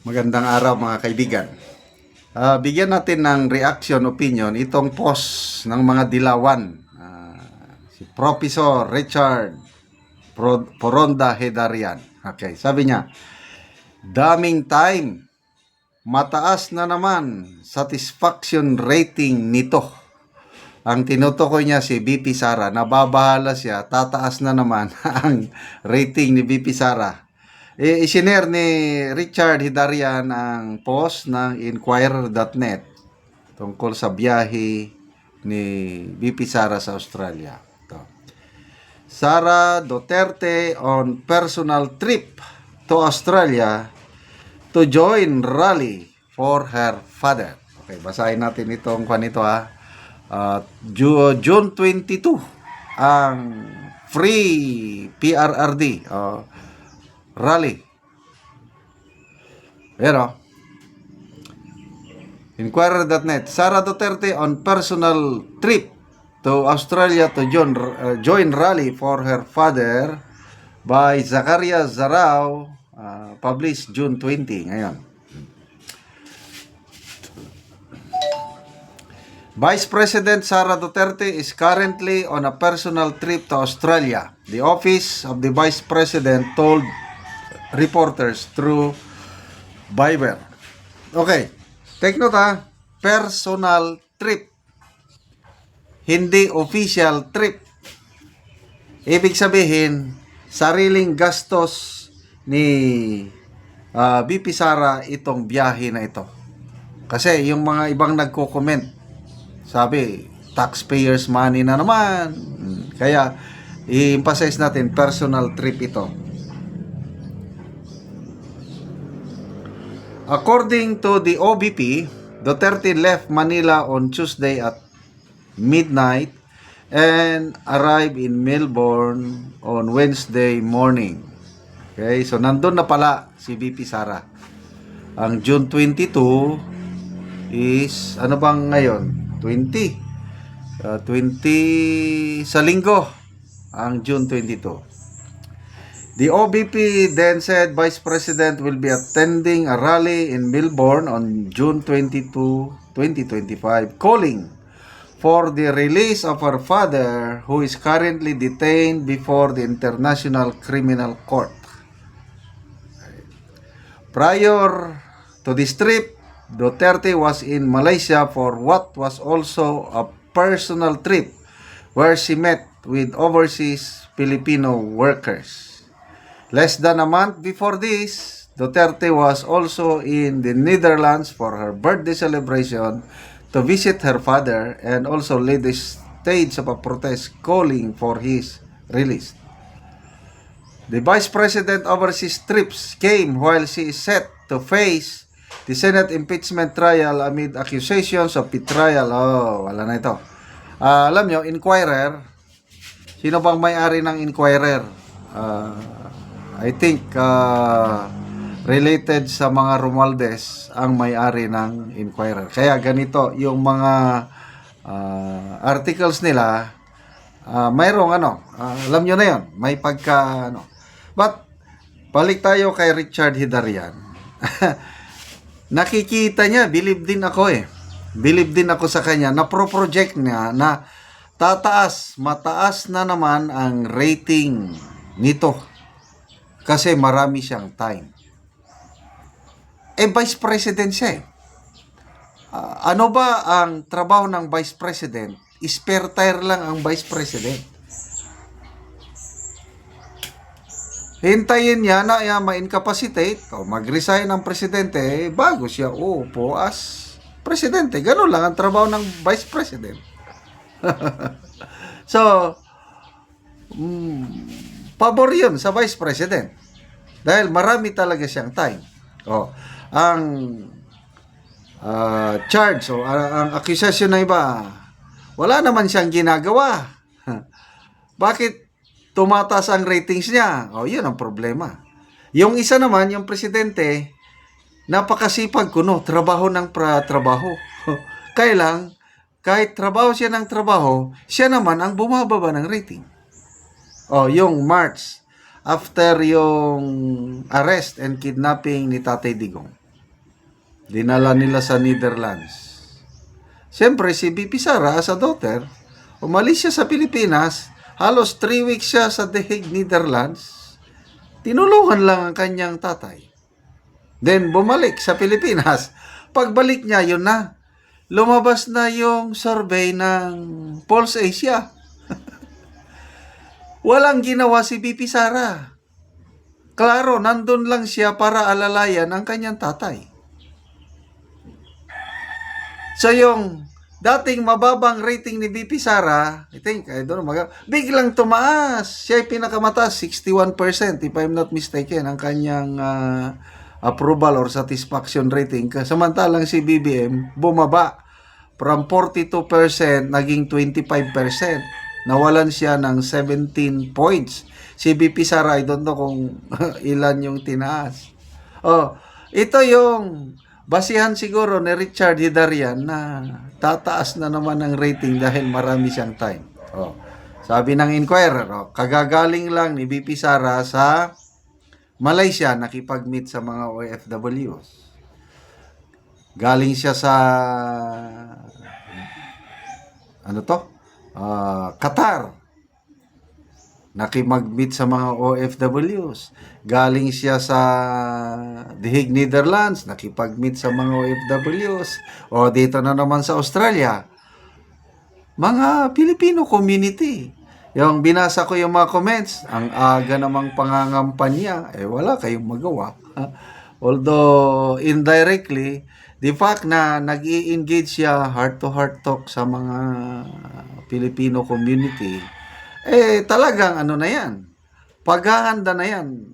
Magandang araw mga kaibigan. Bigyan natin ng reaction, opinion itong post ng mga dilawan. Si Professor Richard Poronda Hedarian. Okay, sabi niya, daming time, mataas na naman satisfaction rating nito. Ang tinutukoy niya si BP Sara, nababahala siya, tataas na naman ang rating ni BP Sara. Isinare ni Richard Hidarian ang post ng Inquirer.net tungkol sa biyahe ni BP Sara sa Australia. Ito. Sara Duterte on personal trip to Australia to join rally for her father. Okay, basahin natin itong kanito ha. June 22 ang free PRRD rally. Pero Inquirer.net, Sara Duterte on personal trip to Australia to join rally for her father by Zakaria Zarao, published June 20 ngayon. Vice President Sara Duterte is currently on a personal trip to Australia. The office of the Vice President told reporters through Viber. Okay, take note ha, personal trip, hindi official trip. Ibig sabihin, sariling gastos ni BP Sara itong biyahe na ito. Kasi yung mga ibang nagko-comment, sabi, taxpayers money na naman. Kaya, i-emphasize natin, personal trip ito. According to the OBP, Duterte left Manila on Tuesday at midnight and arrived in Melbourne on Wednesday morning. Okay, so nandun na pala si BP Sara. Ang June 22 is, ano bang ngayon? 20 sa linggo, ang June 22. The OBP then said Vice President will be attending a rally in Melbourne on June 22, 2025, calling for the release of her father who is currently detained before the International Criminal Court. Prior to this trip, Duterte was in Malaysia for what was also a personal trip where she met with overseas Filipino workers. Less than a month before this, Duterte was also in the Netherlands for her birthday celebration to visit her father and also led the stage of a protest calling for his release. The Vice President overseas trips came while she is set to face the Senate impeachment trial amid accusations of betrayal. Oh, wala na ito. Alam nyo, Inquirer, sino bang may-ari ng Inquirer? I think related sa mga Romualdez ang may-ari ng Inquirer. Kaya ganito yung mga articles nila, mayroong alam nyo na yun, may pagka But balik tayo kay Richard Hidarian. Nakikita niya, believe din ako sa kanya, na pro-project niya na mataas na naman ang rating nito. Kasi marami siyang time. Vice President siya eh. Ano ba ang trabaho ng Vice President? Spare tire lang ang Vice President. Hintayin niya na ma-incapacitate o mag-resign ang presidente bago siya uupo as presidente. Ganun lang ang trabaho ng Vice President. So, pabor yun sa Vice President. Dahil marami talaga siyang time. Ang charge o ang accusation na iba, wala naman siyang ginagawa. Bakit tumataas ang ratings niya? Yun ang problema. Yung isa naman, yung presidente, napakasipag kuno, trabaho ng trabaho. Kailang, kahit trabaho siya ng trabaho, siya naman ang bumababa ng rating. Yung March, after yung arrest and kidnapping ni Tatay Digong. Dinala nila sa Netherlands. Siyempre, si BP Sara, as a daughter, umalis siya sa Pilipinas, halos 3 weeks siya sa The Hague, Netherlands. Tinulungan lang ang kanyang tatay. Then, bumalik sa Pilipinas. Pagbalik niya, yun na. Lumabas na yung survey ng Pulse Asia. Walang ginawa si BP Sara. Klaro, nandun lang siya para alalayan ang kanyang tatay. So yung dating mababang rating ni BP Sara, I think, I don't know, biglang tumaas. Siya ay pinakamataas, 61%, if I'm not mistaken, ang kanyang approval or satisfaction rating. Samantalang si BBM, bumaba from 42%, naging 25%. Nawalan siya ng 17 points. Si BP Sara, I don't know kung ilan yung tinaas. Oh, ito yung basihan siguro ni Richard Hidarian na tataas na naman ang rating dahil marami siyang time. Oh, sabi ng Inquirer, kagagaling lang ni BP Sara sa Malaysia, nakipag-meet sa mga OFWs. Galing siya sa Qatar. Nakipag-meet sa mga OFWs. Galing siya sa The Hague, Netherlands. Nakipag-meet sa mga OFWs. O dito na naman sa Australia. Mga Filipino community. Yung binasa ko yung mga comments, ang aga namang pangangampanya, wala kayong magawa. Although, indirectly, the fact na nag-i-engage siya heart-to-heart talk sa mga Filipino community, talagang ano na yan, paghahanda na yan.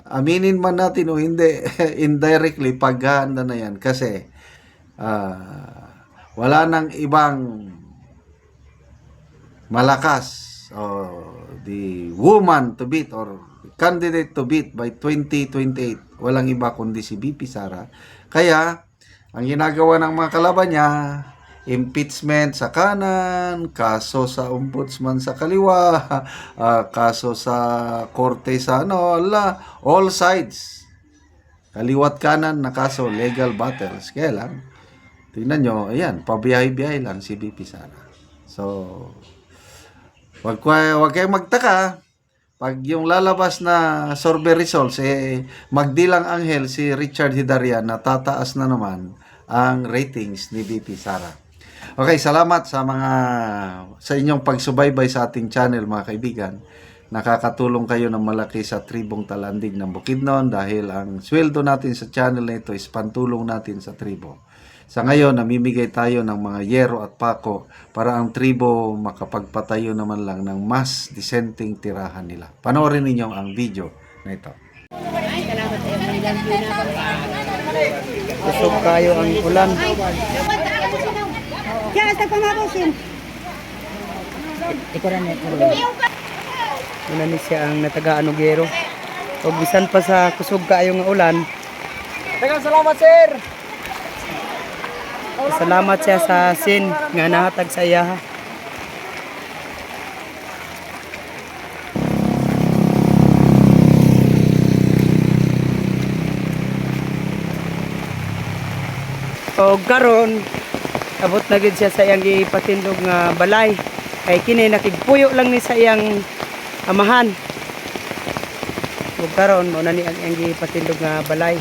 Aminin man natin o hindi, indirectly, paghahanda na yan. Kasi, wala nang ibang malakas the woman to beat or candidate to beat by 2028. Walang iba kundi si BP Sara. Kaya, ang ginagawa ng mga kalaban niya, impeachment sa kanan, kaso sa ombudsman sa kaliwa, kaso sa korte sa all sides. Kaliwat kanan na kaso, legal battles. Kaya lang, tingnan nyo, ayan, pabiyahe-biyahe lang si BP Sara. So, wag kayong magtaka, pag yung lalabas na survey results, magdilang anghel si Richard Hidarian na tataas na naman ang ratings ni BP Sara. Okay, salamat sa inyong pagsubaybay sa ating channel, mga kaibigan. Nakakatulong kayo ng malaki sa tribong Talandig ng Bukidnon dahil ang sweldo natin sa channel na ito is pantulong natin sa tribo. Sa ngayon, namimigay tayo ng mga yero at pako para ang tribo makapagpatayo naman lang ng mas disenteng tirahan nila. Panoorin ninyo ang video na ito. Kusog kayo ang ulan. Kaya sa pamabusin. Ikaran na. Una ni siya ang natagaan og yero. O bisan pa sa kusog kayo nga ulan. Daghang salamat, sir. Salamat siya sa sin nga nahatag sa iya. O karon abot na gid siya sa iyang ipatindog nga balay. Kay kini nakigpuyo lang ni sa iyang amahan. O karon mo na ni ang iyang ipatindog nga balay.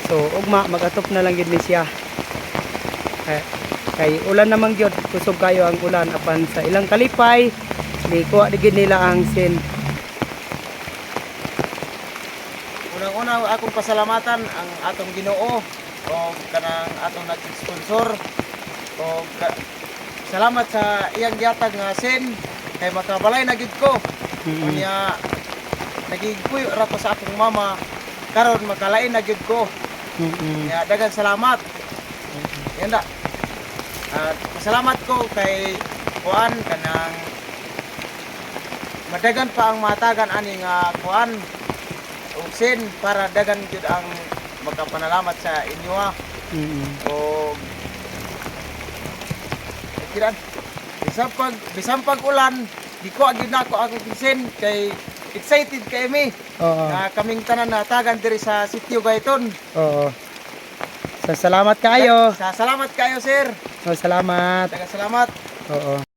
So ugma magatop na lang gid ni siya. Kay ulan namang gyud, kusog kayo ang ulan apan sa ilang kalipay di kuha digid nila ang sin. Unang-una akong pasalamatan ang atong Ginoo o kanang atong nag-sponsor o salamat sa iyang gihatag nga sin kay makabalay na gyud ko. Unya nagigpuyo ra ko sa akong mama karon makalain na gyud ko. Kaya daghang salamat. Yan da. At salamat ko kay kuan kanang madagan pa ang matagan ani nga kuan ug sin para dagan gyud ang magkapanalamat sa inyo ha. O kiran bisan pag ulan di ko gyud nako ako sin kay excited kay mi. Oo. Na kaming tanan natagan diri sa sitio Gayton. Oo. So, salamat kayo. Salamat kayo sir. Oh, salamat. Salamat. Oo.